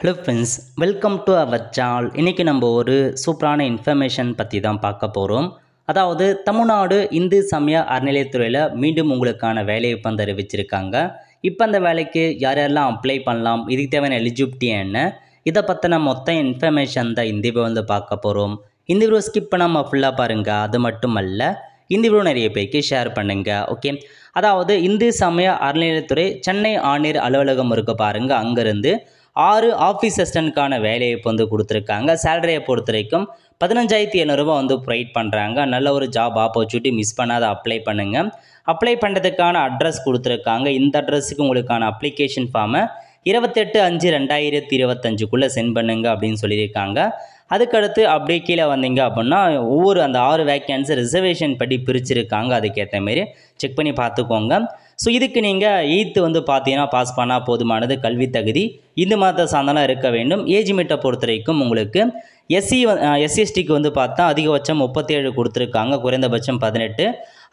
Hello friends, welcome to our channel. இன்றைக்கி நம்ம ஒரு சூப்பரான இன்ஃபர்மேஷன் பற்றி தான் பார்க்க போகிறோம். அதாவது தமிழ்நாடு இந்து சமய அறநிலையத்துறையில் மீண்டும் உங்களுக்கான வேலையை இப்போ அறிவிச்சிருக்காங்க. இப்போ அந்த வேலைக்கு யார் யாரெல்லாம் அப்ளை பண்ணலாம், இதுக்கு தேவையான எலிஜிபிலிட்டி என்ன, இதை பற்றின மொத்த இன்ஃபர்மேஷன் தான் இந்த வீடியோ வந்து பார்க்க போகிறோம். இந்த வீடியோ ஸ்கிப் பண்ணாமல் ஃபுல்லாக பாருங்கள். அது மட்டும் அல்ல, இந்த வீடியோ நிறைய பேருக்கு ஷேர் பண்ணுங்கள். ஓகே, அதாவது இந்து சமய அறநிலையத்துறை சென்னை ஆணையர் அலுவலகம் இருக்க பாருங்கள். அங்கேருந்து 6 ஆஃபீஸ் அசிஸ்டன்ட்கான வேலையை இப்போ வந்து கொடுத்துருக்காங்க. சேலரியை பொறுத்த வரைக்கும் 15,700 ரூபா வந்து ப்ரொவைட் பண்ணுறாங்க. நல்ல ஒரு ஜாப் ஆப்பர்ச்சுனிட்டி, மிஸ் பண்ணாத அப்ளை பண்ணுங்கள். அப்ளை பண்ணுறதுக்கான அட்ரஸ் கொடுத்துருக்காங்க. இந்த அட்ரஸுக்கு உங்களுக்கான அப்ளிகேஷன் ஃபார்மை 28/5/2025 சென்ட் பண்ணுங்க அப்படின்னு சொல்லியிருக்காங்க. அதுக்கடுத்து அப்படியே கீழே வந்தீங்க அப்படின்னா ஒவ்வொரு அந்த 6 வேக்கன்சி ரிசர்வேஷன் படி பிரிச்சிருக்காங்க. அதுக்கேற்ற மாரி செக் பண்ணி பார்த்துக்கோங்க. ஸோ இதுக்கு நீங்கள் 8th வந்து பார்த்தீங்கன்னா பாஸ் பண்ணால் போதுமானது. கல்வி தகுதி இந்து மதத்தை சார்ந்தெல்லாம் இருக்க வேண்டும். ஏஜ் மீட்டை பொறுத்த வரைக்கும் உங்களுக்கு எஸ்சிஎஸ்டிக்கு வந்து பார்த்தா அதிகபட்சம் 37 கொடுத்துருக்காங்க, குறைந்தபட்சம் 18.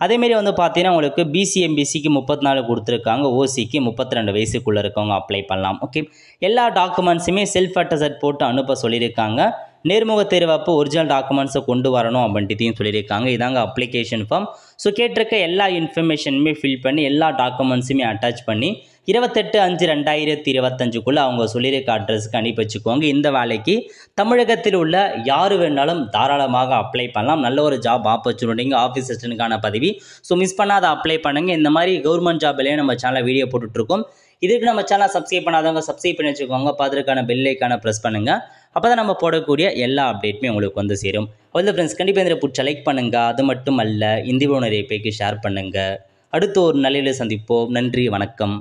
அதேமாரி வந்து பார்த்தீங்கன்னா உங்களுக்கு பிசி எம்பிசிக்கு 34 கொடுத்துருக்காங்க, ஓசிக்கு 32 வயசுக்குள்ளே இருக்கவங்க அப்ளை பண்ணலாம். ஓகே, எல்லா டாக்குமெண்ட்ஸுமே செல்ஃப் அட்டஸ்ட் போட்டு அனுப்ப சொல்லியிருக்காங்க. நேர்முக தேர்வு அப்போ ஒரிஜினல் டாக்குமெண்ட்ஸை கொண்டு வரணும் அப்படின்ட்டு சொல்லியிருக்காங்க. இதாங்க அப்ளிகேஷன் ஃபார்ம். ஸோ கேட்டிருக்க எல்லா இன்ஃபர்மேஷனுமே ஃபில் பண்ணி எல்லா டாக்குமெண்ட்ஸுமே அட்டாச் பண்ணி 28/5/2025 அவங்க சொல்லியிருக்க அட்ரஸுக்கு அனுப்பி வச்சுக்கோங்க. இந்த வேலைக்கு தமிழகத்தில் உள்ள யார் வேணாலும் தாராளமாக அப்ளை பண்ணலாம். நல்ல ஒரு ஜாப் ஆப்பர்ச்சுனிட்டிங்க, ஆஃபீஸ் அசிஸ்டன்ட்கான பதவி. ஸோ மிஸ் பண்ணாத அப்ளை பண்ணுங்கள். இந்த மாதிரி கவர்மெண்ட் ஜாப்லேயே நம்ம சேனலில் வீடியோ போட்டுட்ருக்கோம். இதுக்கு நம்ம சேனலை சப்ஸ்கிரைப் பண்ணாதவங்க சப்ஸ்கிரைப் பண்ணி வச்சுக்கோங்க. பார்த்துருக்கான பெல் ஐக்கானை ப்ரெஸ் பண்ணுங்கள். அப்போ தான் நம்ம போடக்கூடிய எல்லா அப்டேட்டுமே உங்களுக்கு வந்து சேரும். அவ்வளோ ஃப்ரெண்ட்ஸ், கண்டிப்பாக இந்த பிடிச்ச லைக் பண்ணுங்கள். அது மட்டும் அல்ல, இந்த வீடியோ நிறைய பேருக்கு ஷேர் பண்ணுங்கள். அடுத்து ஒரு நல்ல சந்திப்போம். நன்றி, வணக்கம்.